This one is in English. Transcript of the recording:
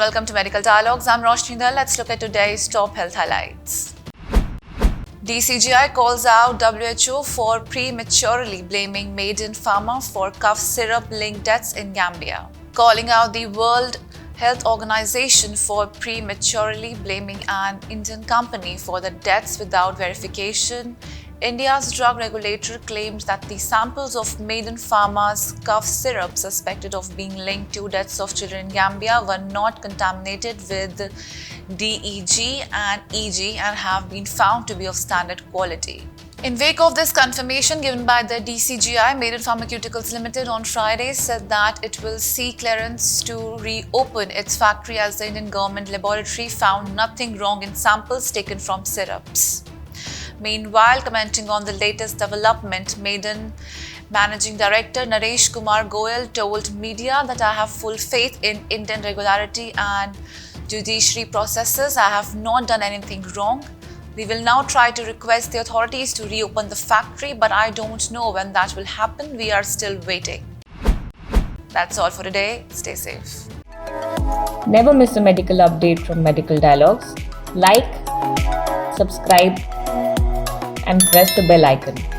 Welcome to Medical Dialogues. I'm Roshni Dal. Let's look at today's top health highlights. DCGI calls out WHO for prematurely blaming Maiden Pharma for cough syrup-linked deaths in Gambia. Calling out the World Health Organization for prematurely blaming an Indian company for the deaths without verification, India's drug regulator claimed that the samples of Maiden Pharma's cough syrup suspected of being linked to deaths of children in Gambia were not contaminated with DEG and EG and have been found to be of standard quality. In wake of this confirmation given by the DCGI, Maiden Pharmaceuticals Limited on Friday said that it will seek clearance to reopen its factory as the Indian government laboratory found nothing wrong in samples taken from syrups. Meanwhile, commenting on the latest development, Maiden Managing Director Naresh Kumar Goyal told media that I have full faith in Indian regularity and judiciary processes. I have not done anything wrong. We will now try to request the authorities to reopen the factory, but I don't know when that will happen. We are still waiting. That's all for today. Stay safe. Never miss a medical update from Medical Dialogues. Like, subscribe, and press the bell icon.